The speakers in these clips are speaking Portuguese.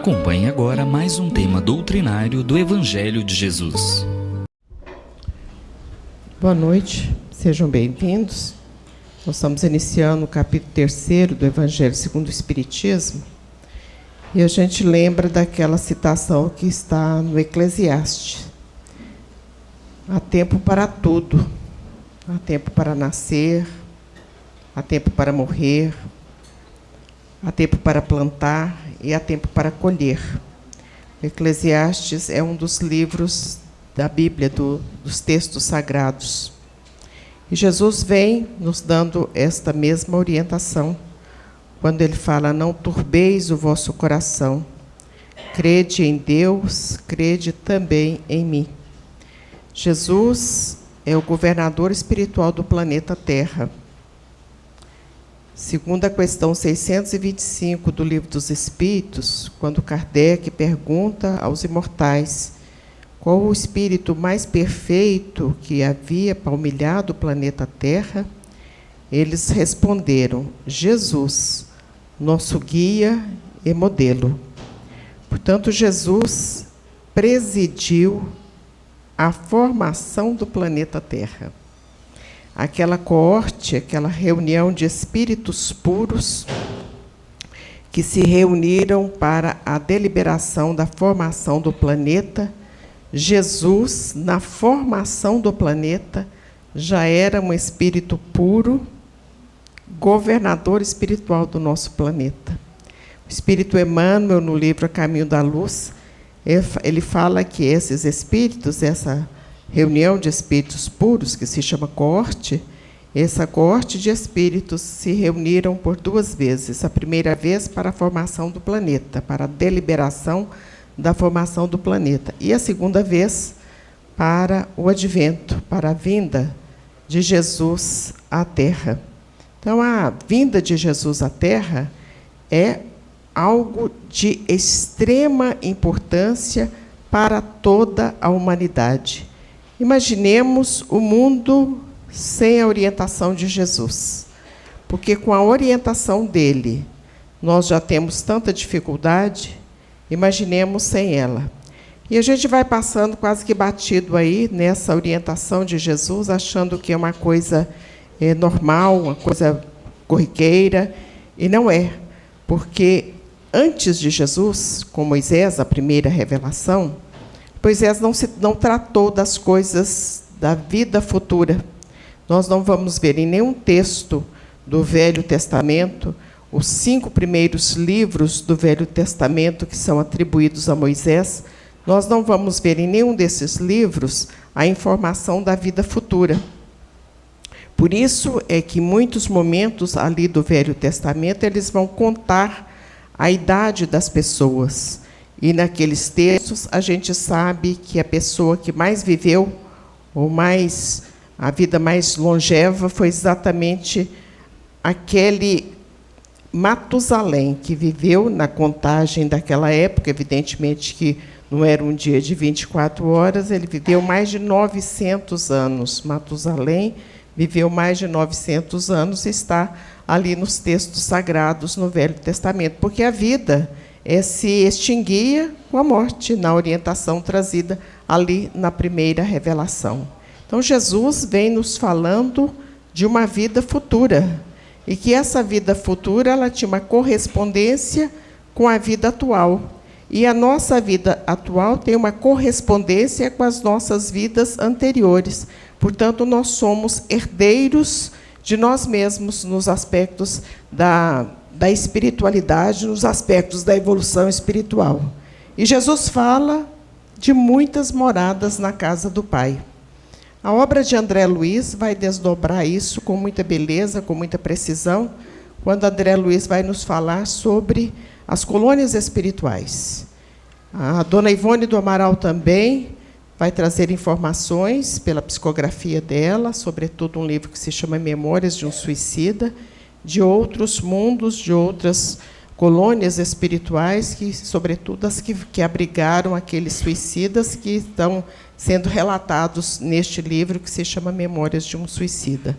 Acompanhe agora mais um tema doutrinário do Evangelho de Jesus. Boa noite, sejam bem-vindos. Nós estamos iniciando o capítulo 3º do Evangelho segundo o Espiritismo. E a gente lembra daquela citação que está no Eclesiastes. Há tempo para tudo. Há tempo para nascer, há tempo para morrer, há tempo para plantar e há tempo para colher. O Eclesiastes é um dos livros da Bíblia, dos textos sagrados. E Jesus vem nos dando esta mesma orientação, quando ele fala: não turbeis o vosso coração, crede em Deus, crede também em mim. Jesus é o governador espiritual do planeta Terra. Segundo a questão 625 do Livro dos Espíritos, quando Kardec pergunta aos imortais qual o espírito mais perfeito que havia palmilhado o planeta Terra, eles responderam: Jesus, nosso guia e modelo. Portanto, Jesus presidiu a formação do planeta Terra. Aquela coorte, aquela reunião de espíritos puros que se reuniram para a deliberação da formação do planeta. Jesus, na formação do planeta, já era um espírito puro, governador espiritual do nosso planeta. O Espírito Emmanuel, no livro A Caminho da Luz, ele fala que esses espíritos, essa reunião de espíritos puros, que se chama coorte, essa coorte de espíritos se reuniram por 2 vezes. A primeira vez para a formação do planeta, para a deliberação da formação do planeta. E a segunda vez para o advento, para a vinda de Jesus à Terra. Então, a vinda de Jesus à Terra é algo de extrema importância para toda a humanidade. Imaginemos o mundo sem a orientação de Jesus, porque com a orientação dele nós já temos tanta dificuldade, imaginemos sem ela. E a gente vai passando quase que batido aí nessa orientação de Jesus, achando que é uma coisa normal, uma coisa corriqueira, e não é, porque antes de Jesus, com Moisés, a primeira revelação, Moisés não tratou das coisas da vida futura. Nós não vamos ver em nenhum texto do Velho Testamento, os 5 primeiros livros do Velho Testamento que são atribuídos a Moisés, nós não vamos ver em nenhum desses livros a informação da vida futura. Por isso é que, em muitos momentos ali do Velho Testamento, eles vão contar a idade das pessoas. E naqueles textos a gente sabe que a pessoa que mais viveu, ou a vida mais longeva, foi exatamente aquele Matusalém, que viveu na contagem daquela época, evidentemente que não era um dia de 24 horas, ele viveu mais de 900 anos. Matusalém viveu mais de 900 anos e está ali nos textos sagrados no Velho Testamento, porque a vida se extinguia com a morte, na orientação trazida ali na primeira revelação. Então, Jesus vem nos falando de uma vida futura, e que essa vida futura ela tinha uma correspondência com a vida atual. E a nossa vida atual tem uma correspondência com as nossas vidas anteriores. Portanto, nós somos herdeiros de nós mesmos nos aspectos da espiritualidade, nos aspectos da evolução espiritual. E Jesus fala de muitas moradas na casa do Pai. A obra de André Luiz vai desdobrar isso com muita beleza, com muita precisão, quando André Luiz vai nos falar sobre as colônias espirituais. A dona Ivone do Amaral também vai trazer informações pela psicografia dela, sobretudo um livro que se chama Memórias de um Suicida, de outros mundos, de outras colônias espirituais, que, sobretudo, as que abrigaram aqueles suicidas que estão sendo relatados neste livro que se chama Memórias de um Suicida.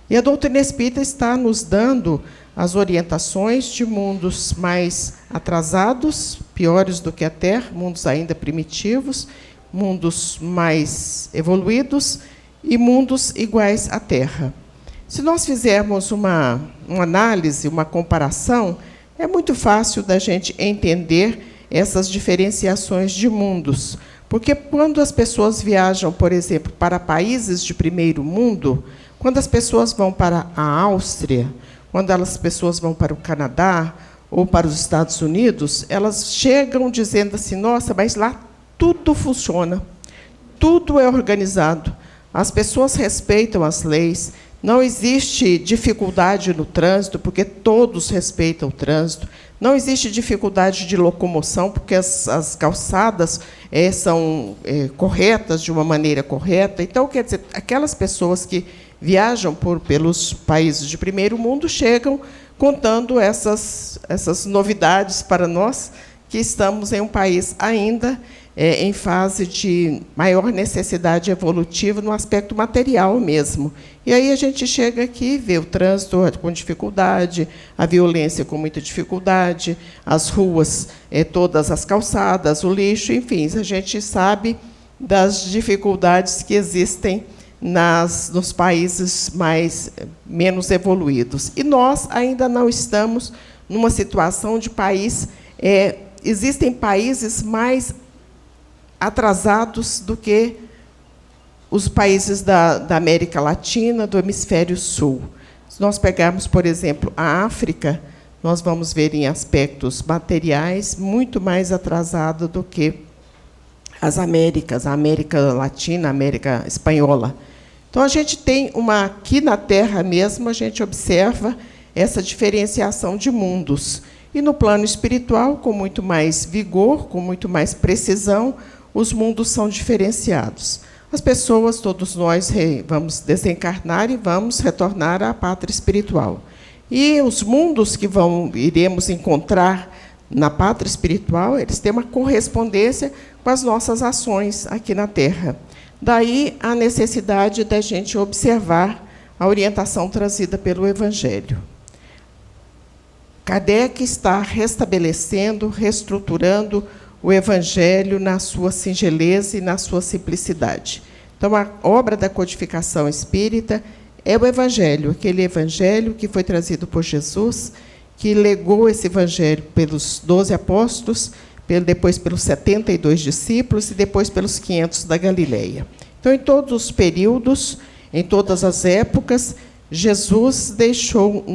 E a doutrina espírita está nos dando as orientações de mundos mais atrasados, piores do que a Terra, mundos ainda primitivos, mundos mais evoluídos e mundos iguais à Terra. Se nós fizermos uma análise, uma comparação, é muito fácil da gente entender essas diferenciações de mundos. Porque quando as pessoas viajam, por exemplo, para países de primeiro mundo, quando as pessoas vão para a Áustria, quando as pessoas vão para o Canadá ou para os Estados Unidos, elas chegam dizendo assim, nossa, mas lá tudo funciona, tudo é organizado, as pessoas respeitam as leis, não existe dificuldade no trânsito, porque todos respeitam o trânsito, não existe dificuldade de locomoção, porque as calçadas são corretas, de uma maneira correta. Então, quer dizer, aquelas pessoas que viajam pelos países de primeiro mundo chegam contando essas novidades para nós, que estamos em um país ainda em fase de maior necessidade evolutiva no aspecto material mesmo. E aí a gente chega aqui e vê o trânsito com dificuldade, a violência com muita dificuldade, as ruas, todas as calçadas, o lixo, enfim, a gente sabe das dificuldades que existem nos países menos evoluídos. E nós ainda não estamos numa situação de país... existem países mais atrasados do que os países da América Latina, do Hemisfério Sul. Se nós pegarmos, por exemplo, a África, nós vamos ver em aspectos materiais muito mais atrasado do que as Américas, a América Latina, a América Espanhola. Então, a gente tem aqui na Terra mesmo, a gente observa essa diferenciação de mundos. E no plano espiritual, com muito mais vigor, com muito mais precisão, os mundos são diferenciados. As pessoas, todos nós, vamos desencarnar e vamos retornar à pátria espiritual. E os mundos que iremos encontrar na pátria espiritual, eles têm uma correspondência com as nossas ações aqui na Terra. Daí a necessidade da gente observar a orientação trazida pelo Evangelho. Kardec está restabelecendo, reestruturando o Evangelho na sua singeleza e na sua simplicidade. Então, a obra da codificação espírita é o Evangelho, aquele Evangelho que foi trazido por Jesus, que legou esse Evangelho pelos 12 apóstolos, depois pelos 72 discípulos e depois pelos 500 da Galileia. Então, em todos os períodos, em todas as épocas, Jesus deixou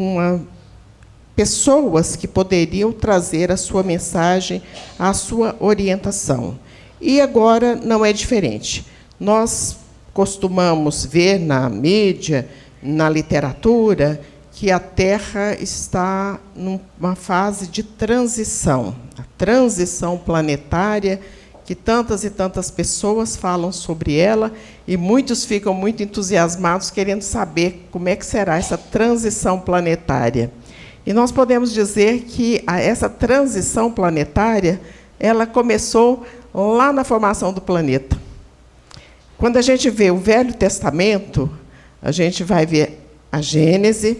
pessoas que poderiam trazer a sua mensagem, a sua orientação. E agora não é diferente. Nós costumamos ver na mídia, na literatura, que a Terra está numa fase de transição, a transição planetária, que tantas e tantas pessoas falam sobre ela, e muitos ficam muito entusiasmados, querendo saber como é que será essa transição planetária. E nós podemos dizer que essa transição planetária, ela começou lá na formação do planeta. Quando a gente vê o Velho Testamento, a gente vai ver a Gênese,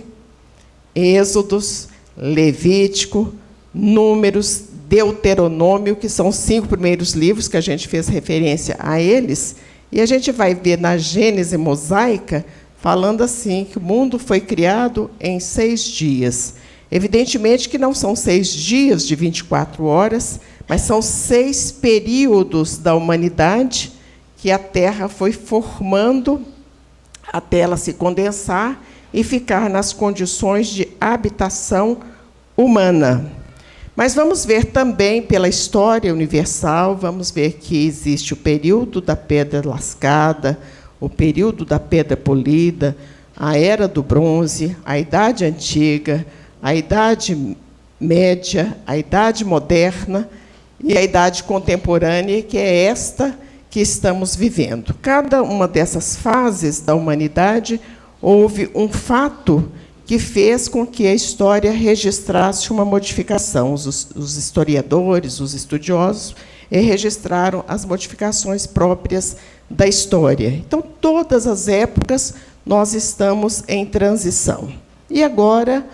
Êxodos, Levítico, Números, Deuteronômio, que são os 5 primeiros livros que a gente fez referência a eles, e a gente vai ver na Gênese mosaica, falando assim, que o mundo foi criado em 6 dias. Evidentemente que não são 6 dias de 24 horas, mas são 6 períodos da humanidade que a Terra foi formando até ela se condensar e ficar nas condições de habitação humana. Mas vamos ver também pela história universal, vamos ver que existe o período da pedra lascada, o período da pedra polida, a Era do Bronze, a Idade Antiga, a Idade Média, a Idade Moderna e a Idade Contemporânea, que é esta que estamos vivendo. Cada uma dessas fases da humanidade houve um fato que fez com que a história registrasse uma modificação. Os historiadores, os estudiosos, registraram as modificações próprias da história. Então, todas as épocas, nós estamos em transição. E agora,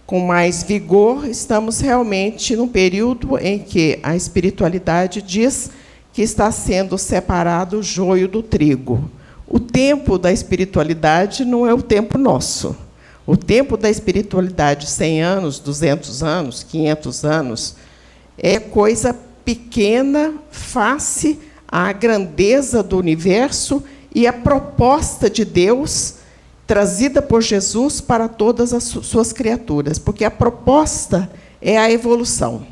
com mais vigor, estamos realmente num período em que a espiritualidade diz que está sendo separado o joio do trigo. O tempo da espiritualidade não é o tempo nosso. O tempo da espiritualidade, 100 anos, 200 anos, 500 anos, é coisa pequena face à grandeza do universo e à proposta de Deus trazida por Jesus para todas as suas criaturas, porque a proposta é a evolução.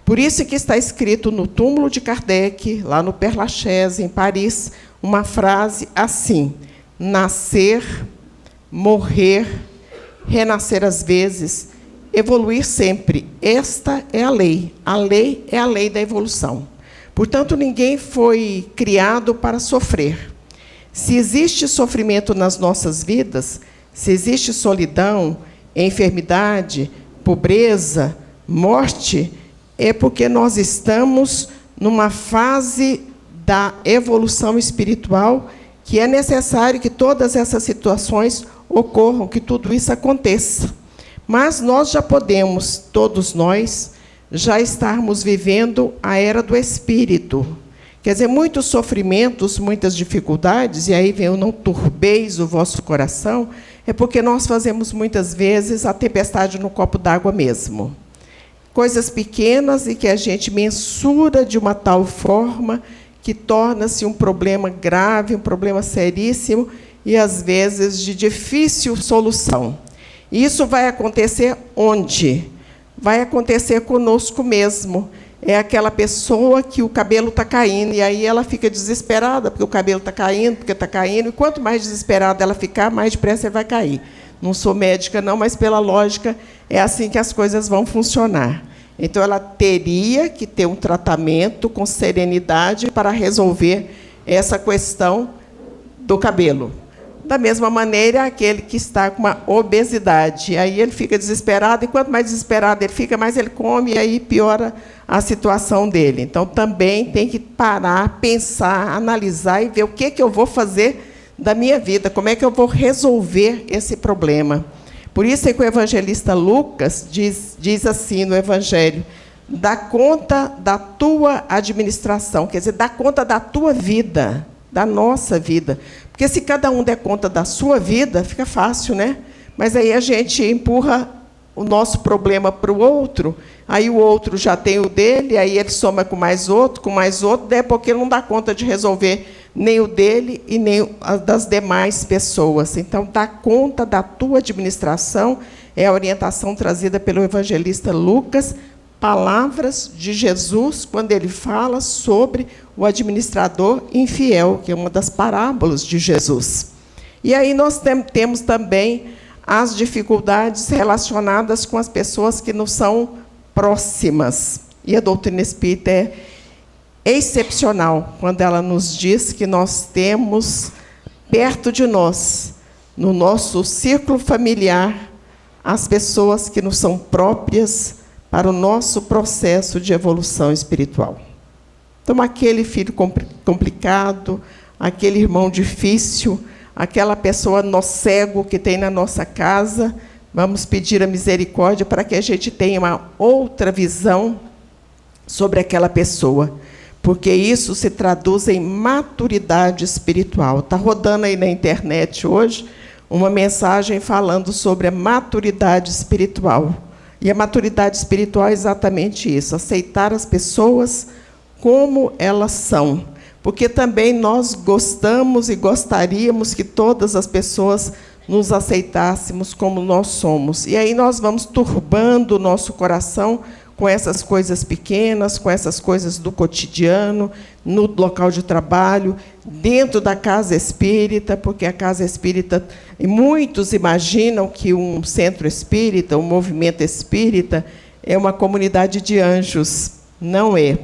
Por isso que está escrito no túmulo de Kardec, lá no Père Lachaise, em Paris, uma frase assim: nascer, morrer, renascer às vezes, evoluir sempre. Esta é a lei. A lei é a lei da evolução. Portanto, ninguém foi criado para sofrer. Se existe sofrimento nas nossas vidas, se existe solidão, enfermidade, pobreza, morte, é porque nós estamos numa fase da evolução espiritual que é necessário que todas essas situações ocorram, que tudo isso aconteça. Mas nós já podemos, todos nós, já estarmos vivendo a era do Espírito. Quer dizer, muitos sofrimentos, muitas dificuldades, e aí vem o não turbeis o vosso coração, é porque nós fazemos muitas vezes a tempestade no copo d'água mesmo. Coisas pequenas e que a gente mensura de uma tal forma que torna-se um problema grave, um problema seríssimo e, às vezes, de difícil solução. E isso vai acontecer onde? Vai acontecer conosco mesmo. É aquela pessoa que o cabelo está caindo, e aí ela fica desesperada, porque o cabelo está caindo, e quanto mais desesperada ela ficar, mais depressa ela vai cair. Não sou médica, não, mas, pela lógica, é assim que as coisas vão funcionar. Então, ela teria que ter um tratamento com serenidade para resolver essa questão do cabelo. Da mesma maneira, aquele que está com uma obesidade. Aí ele fica desesperado, e quanto mais desesperado ele fica, mais ele come, e aí piora a situação dele. Então, também tem que parar, pensar, analisar e ver o que eu vou fazer da minha vida, como é que eu vou resolver esse problema. Por isso é que o evangelista Lucas diz assim no Evangelho: dá conta da tua administração, quer dizer, dá conta da tua vida, da nossa vida. Porque se cada um der conta da sua vida, fica fácil, né? Mas aí a gente empurra o nosso problema para o outro, aí o outro já tem o dele, aí ele soma com mais outro, daí porque ele não dá conta de resolver nem o dele e nem das demais pessoas. Então, dá conta da tua administração, é a orientação trazida pelo evangelista Lucas, palavras de Jesus, quando ele fala sobre o administrador infiel, que é uma das parábolas de Jesus. E aí nós temos também as dificuldades relacionadas com as pessoas que nos são próximas. E a doutrina espírita é excepcional quando ela nos diz que nós temos perto de nós, no nosso círculo familiar, as pessoas que nos são próprias para o nosso processo de evolução espiritual. Então, aquele filho complicado, aquele irmão difícil, aquela pessoa cego que tem na nossa casa, vamos pedir a misericórdia para que a gente tenha uma outra visão sobre aquela pessoa, porque isso se traduz em maturidade espiritual. Está rodando aí na internet hoje uma mensagem falando sobre a maturidade espiritual. E a maturidade espiritual é exatamente isso, aceitar as pessoas como elas são. Porque também nós gostamos e gostaríamos que todas as pessoas nos aceitássemos como nós somos. E aí nós vamos turbando o nosso coração com essas coisas pequenas, com essas coisas do cotidiano, no local de trabalho, dentro da casa espírita, porque a casa espírita, e muitos imaginam que um centro espírita, um movimento espírita, é uma comunidade de anjos. Não é.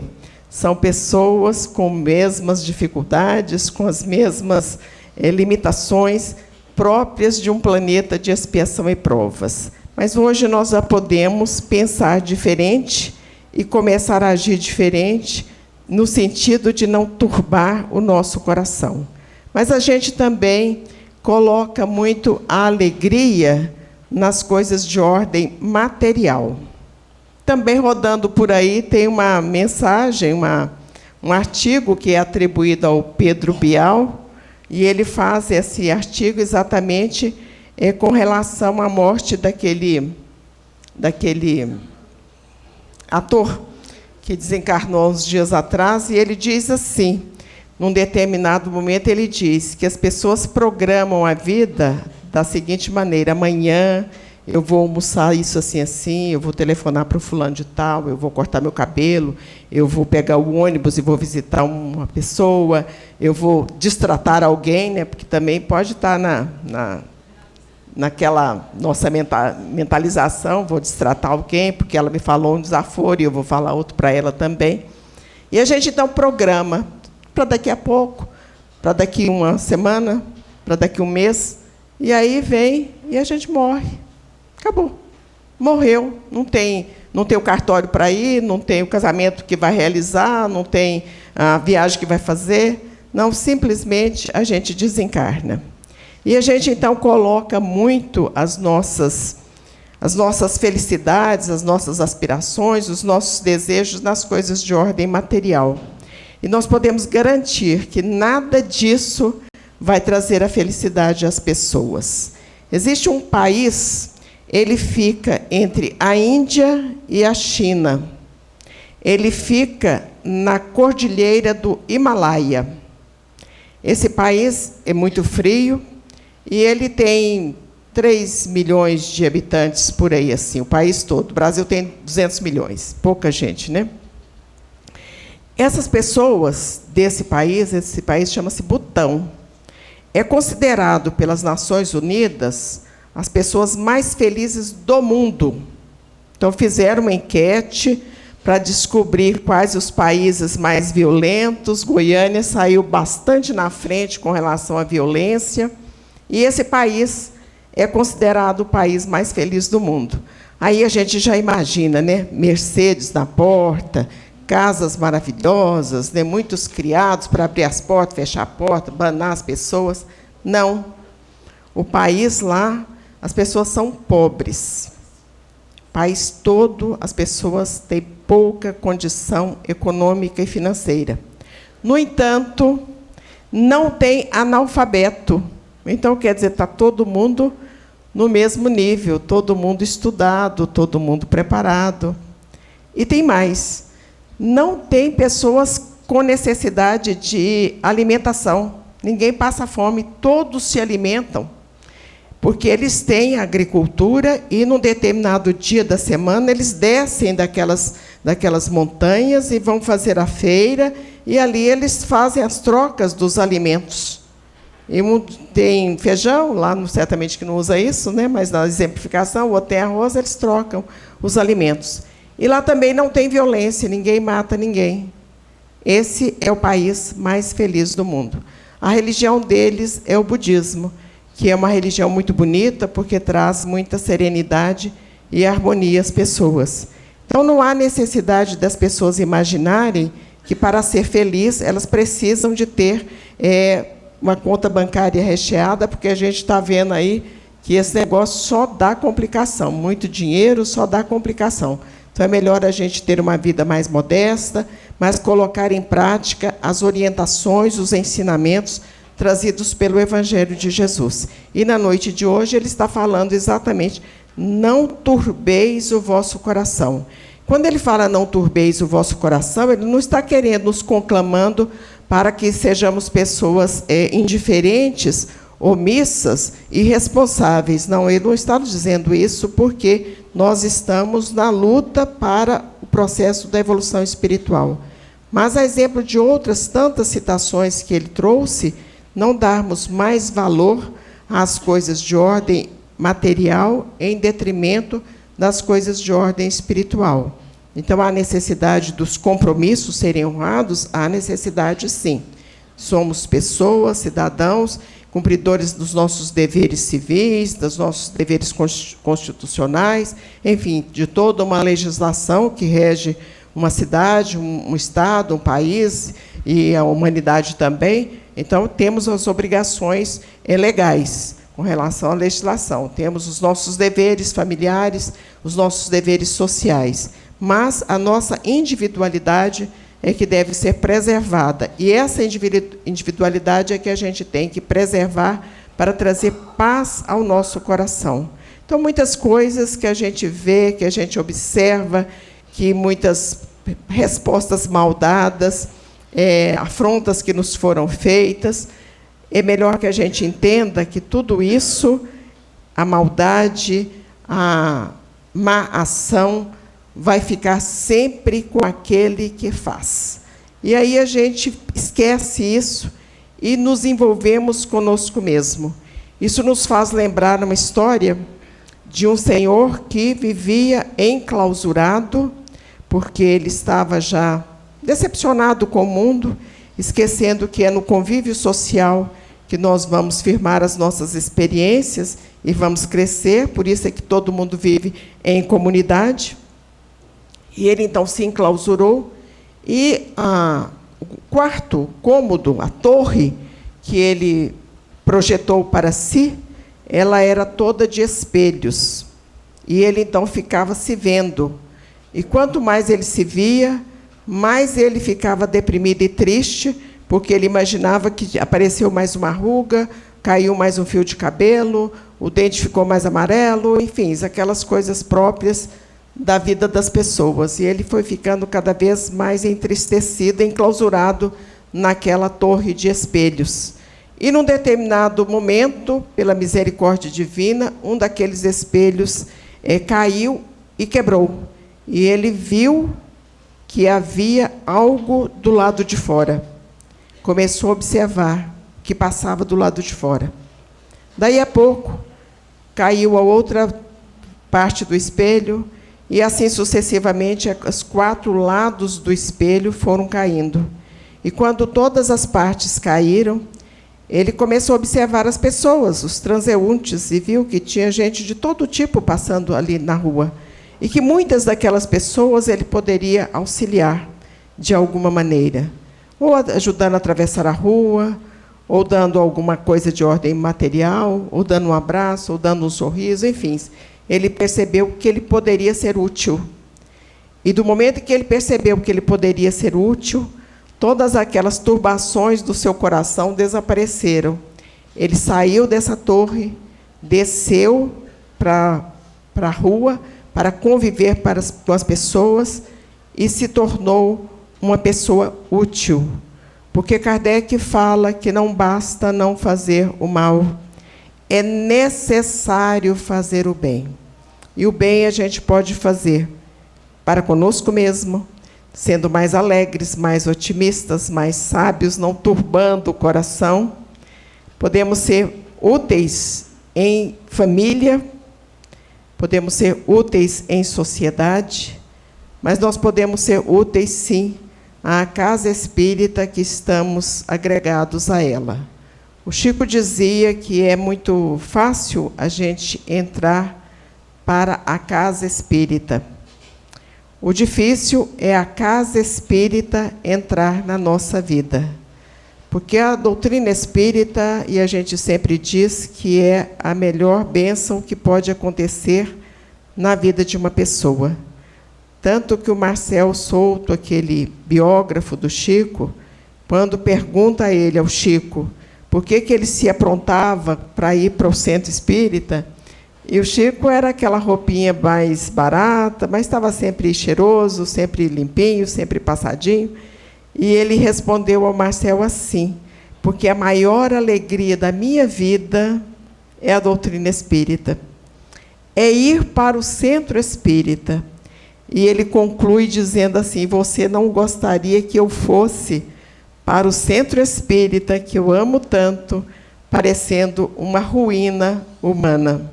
São pessoas com mesmas dificuldades, com as mesmas limitações próprias de um planeta de expiação e provas. Mas hoje nós já podemos pensar diferente e começar a agir diferente, no sentido de não turbar o nosso coração. Mas a gente também coloca muito a alegria nas coisas de ordem material. Também rodando por aí tem uma mensagem, um artigo que é atribuído ao Pedro Bial, e ele faz esse artigo exatamente com relação à morte daquele ator que desencarnou uns dias atrás, e ele diz assim, num determinado momento, ele diz que as pessoas programam a vida da seguinte maneira: amanhã eu vou almoçar isso assim, assim, eu vou telefonar para o fulano de tal, eu vou cortar meu cabelo, eu vou pegar o ônibus e vou visitar uma pessoa, eu vou destratar alguém, né, porque também pode estar naquela nossa mentalização, vou destratar alguém, porque ela me falou um desaforo e eu vou falar outro para ela também. E a gente, então, programa para daqui a pouco, para daqui uma semana, para daqui um mês, e aí vem e a gente morre. Acabou. Morreu. Não tem o cartório para ir, não tem o casamento que vai realizar, não tem a viagem que vai fazer. Não, simplesmente a gente desencarna. E a gente, então, coloca muito as nossas felicidades, as nossas aspirações, os nossos desejos nas coisas de ordem material. E nós podemos garantir que nada disso vai trazer a felicidade às pessoas. Existe um país, ele fica entre a Índia e a China. Ele fica na cordilheira do Himalaia. Esse país é muito frio e ele tem 3 milhões de habitantes por aí, assim, o país todo. O Brasil tem 200 milhões, pouca gente, né? Essas pessoas desse país, esse país chama-se Butão, é considerado pelas Nações Unidas as pessoas mais felizes do mundo. Então, fizeram uma enquete para descobrir quais os países mais violentos. Goiânia saiu bastante na frente com relação à violência, e esse país é considerado o país mais feliz do mundo. Aí a gente já imagina, né? Mercedes na porta, casas maravilhosas, né? Muitos criados para abrir as portas, fechar a porta, banar as pessoas. Não. O país lá, as pessoas são pobres. O país todo, as pessoas têm pouca condição econômica e financeira. No entanto, não tem analfabeto. Então, quer dizer, está todo mundo no mesmo nível, todo mundo estudado, todo mundo preparado. E tem mais. Não tem pessoas com necessidade de alimentação. Ninguém passa fome, todos se alimentam, porque eles têm agricultura e, num determinado dia da semana, eles descem daquelas montanhas e vão fazer a feira, e ali eles fazem as trocas dos alimentos. E tem feijão, lá certamente que não usa isso, né? Mas na exemplificação, ou tem arroz, eles trocam os alimentos. E lá também não tem violência, ninguém mata ninguém. Esse é o país mais feliz do mundo. A religião deles é o budismo, que é uma religião muito bonita, porque traz muita serenidade e harmonia às pessoas. Então, não há necessidade das pessoas imaginarem que, para ser feliz, elas precisam de ter uma conta bancária recheada, porque a gente está vendo aí que esse negócio só dá complicação. Muito dinheiro só dá complicação. Então, é melhor a gente ter uma vida mais modesta, mas colocar em prática as orientações, os ensinamentos trazidos pelo Evangelho de Jesus. E, na noite de hoje, ele está falando exatamente: não turbeis o vosso coração. Quando ele fala não turbeis o vosso coração, ele não está querendo nos conclamando para que sejamos pessoas indiferentes, omissas, irresponsáveis. Não, ele não está dizendo isso, porque nós estamos na luta para o processo da evolução espiritual. Mas, a exemplo de outras tantas citações que ele trouxe, não darmos mais valor às coisas de ordem material em detrimento das coisas de ordem espiritual. Então, há necessidade dos compromissos serem honrados? Há necessidade, sim. Somos pessoas, cidadãos, cumpridores dos nossos deveres civis, dos nossos deveres constitucionais, enfim, de toda uma legislação que rege uma cidade, um estado, um país e a humanidade também. Então, temos as obrigações legais. com relação à legislação. Temos os nossos deveres familiares, os nossos deveres sociais, mas a nossa individualidade é que deve ser preservada. E essa individualidade é que a gente tem que preservar para trazer paz ao nosso coração. Então, muitas coisas que a gente vê, que a gente observa, que muitas respostas mal dadas, afrontas que nos foram feitas, é melhor que a gente entenda que tudo isso, a maldade, a má ação, vai ficar sempre com aquele que faz. E aí a gente esquece isso e nos envolvemos conosco mesmo. Isso nos faz lembrar uma história de um senhor que vivia enclausurado, porque ele estava já decepcionado com o mundo, esquecendo que é no convívio social que nós vamos firmar as nossas experiências e vamos crescer, por isso é que todo mundo vive em comunidade. E ele, então, se enclausurou, e o quarto cômodo, a torre que ele projetou para si, ela era toda de espelhos. E ele, então, ficava se vendo. E quanto mais ele se via, mais ele ficava deprimido e triste, porque ele imaginava que apareceu mais uma ruga, caiu mais um fio de cabelo, o dente ficou mais amarelo, enfim, aquelas coisas próprias da vida das pessoas. E ele foi ficando cada vez mais entristecido, enclausurado naquela torre de espelhos. E, num determinado momento, pela misericórdia divina, um daqueles espelhos caiu e quebrou. E ele viu que havia algo do lado de fora. Começou a observar o que passava do lado de fora. Daí a pouco, caiu a outra parte do espelho, e assim sucessivamente, os 4 lados do espelho foram caindo. E quando todas as partes caíram, ele começou a observar as pessoas, os transeuntes, e viu que tinha gente de todo tipo passando ali na rua. E que muitas daquelas pessoas ele poderia auxiliar de alguma maneira. Ou ajudando a atravessar a rua, ou dando alguma coisa de ordem material, ou dando um abraço, ou dando um sorriso, enfim. Ele percebeu que ele poderia ser útil. E do momento que ele percebeu que ele poderia ser útil, todas aquelas turbações do seu coração desapareceram. Ele saiu dessa torre, desceu para a rua, para conviver com as pessoas, e se tornou uma pessoa útil. Porque Kardec fala que não basta não fazer o mal, é necessário fazer o bem. E o bem a gente pode fazer para conosco mesmo, sendo mais alegres, mais otimistas, mais sábios, não turbando o coração. Podemos ser úteis em família, podemos ser úteis em sociedade, mas nós podemos ser úteis, sim, à casa espírita que estamos agregados a ela. O Chico dizia que é muito fácil a gente entrar para a casa espírita. O difícil é a casa espírita entrar na nossa vida. Porque a doutrina espírita, e a gente sempre diz que é a melhor bênção que pode acontecer na vida de uma pessoa. Tanto que o Marcel Souto, aquele biógrafo do Chico, quando pergunta a ele, ao Chico, por que ele se aprontava para ir para o centro espírita, e o Chico era aquela roupinha mais barata, mas estava sempre cheiroso, sempre limpinho, sempre passadinho. E ele respondeu ao Marcel assim: porque a maior alegria da minha vida é a doutrina espírita. É ir para o centro espírita. E ele conclui dizendo assim: você não gostaria que eu fosse para o centro espírita, que eu amo tanto, parecendo uma ruína humana.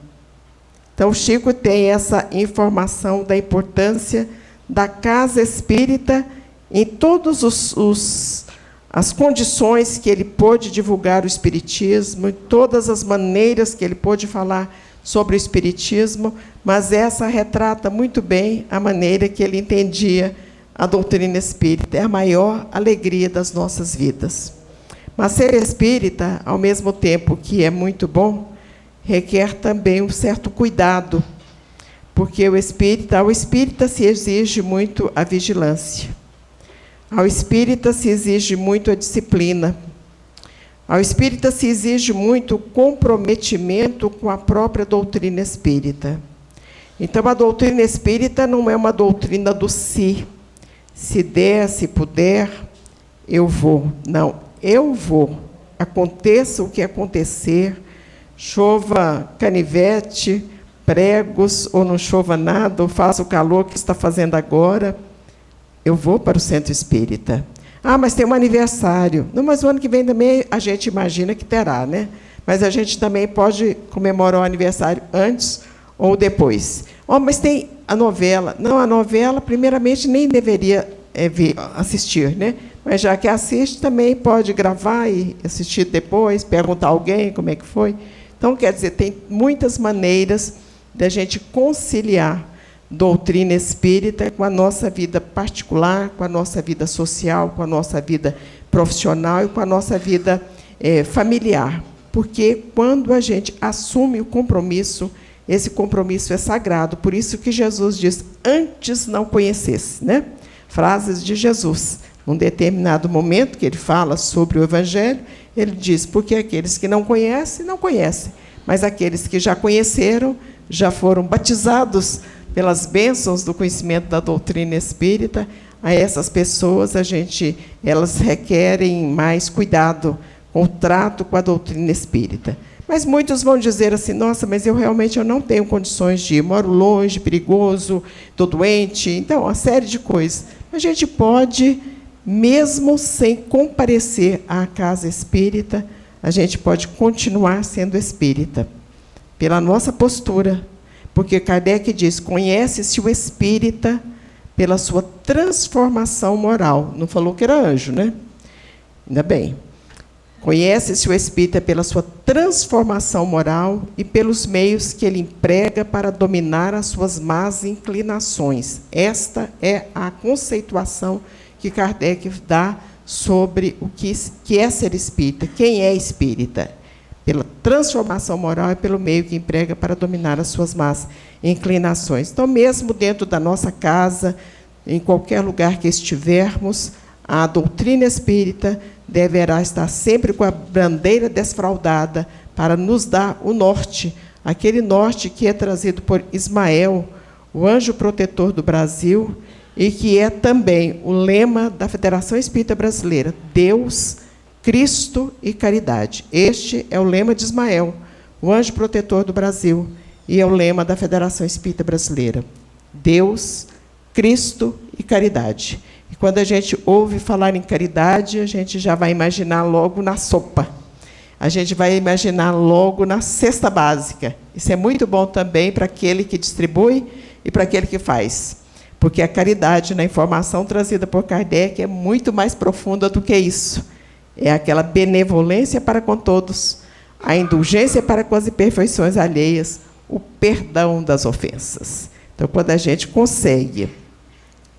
Então, o Chico tem essa informação da importância da casa espírita em todas as condições que ele pôde divulgar o espiritismo, em todas as maneiras que ele pôde falar sobre o espiritismo, mas essa retrata muito bem a maneira que ele entendia a doutrina espírita. É a maior alegria das nossas vidas. Mas ser espírita, ao mesmo tempo que é muito bom, requer também um certo cuidado, porque ao espírita se exige muito a vigilância. Ao espírita se exige muito a disciplina. Ao espírita se exige muito o comprometimento com a própria doutrina espírita. Então, a doutrina espírita não é uma doutrina do si. Se der, se puder, eu vou. Não, eu vou. Aconteça o que acontecer, chova canivete, pregos, ou não chova nada, ou faça o calor que está fazendo agora, eu vou para o centro espírita. Ah, mas tem um aniversário. Não, mas o ano que vem também a gente imagina que terá, né? Mas a gente também pode comemorar o aniversário antes ou depois. Oh, mas tem a novela. Não, a novela, primeiramente, nem deveria assistir, né? Mas já que assiste, também pode gravar e assistir depois, perguntar a alguém como é que foi. Então, quer dizer, tem muitas maneiras da gente conciliar doutrina espírita com a nossa vida particular, com a nossa vida social, com a nossa vida profissional e com a nossa vida familiar. Porque quando a gente assume o compromisso, esse compromisso é sagrado. Por isso que Jesus diz, antes não conhecesse, né? Frases de Jesus. Num determinado momento que ele fala sobre o Evangelho, ele diz, porque aqueles que não conhecem, não conhecem. Mas aqueles que já conheceram, já foram batizados pelas bênçãos do conhecimento da doutrina espírita, a essas pessoas elas requerem mais cuidado com o trato com a doutrina espírita. Mas muitos vão dizer assim, nossa, mas eu realmente não tenho condições de ir, moro longe, perigoso, estou doente, então, uma série de coisas. A gente pode, mesmo sem comparecer à casa espírita, a gente pode continuar sendo espírita, pela nossa postura. Porque Kardec diz, conhece-se o espírita pela sua transformação moral. Não falou que era anjo, né? Ainda bem. Conhece-se o espírita pela sua transformação moral e pelos meios que ele emprega para dominar as suas más inclinações. Esta é a conceituação que Kardec dá sobre o que é ser espírita. Quem é espírita? Pela transformação moral e pelo meio que emprega para dominar as suas más inclinações. Então, mesmo dentro da nossa casa, em qualquer lugar que estivermos, a doutrina espírita deverá estar sempre com a bandeira desfraldada para nos dar o norte, aquele norte que é trazido por Ismael, o anjo protetor do Brasil, e que é também o lema da Federação Espírita Brasileira, Deus, Cristo e caridade. Este é o lema de Ismael, o anjo protetor do Brasil, e é o lema da Federação Espírita Brasileira. Deus, Cristo e caridade. E quando a gente ouve falar em caridade, a gente já vai imaginar logo na sopa. A gente vai imaginar logo na cesta básica. Isso é muito bom também para aquele que distribui e para aquele que faz. Porque a caridade, na informação trazida por Kardec, é muito mais profunda do que isso. É aquela benevolência para com todos, a indulgência para com as imperfeições alheias, o perdão das ofensas. Então, quando a gente consegue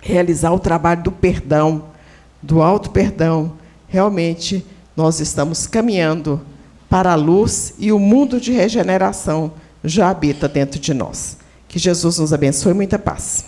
realizar o trabalho do perdão, do auto-perdão, realmente nós estamos caminhando para a luz e o mundo de regeneração já habita dentro de nós. Que Jesus nos abençoe e muita paz.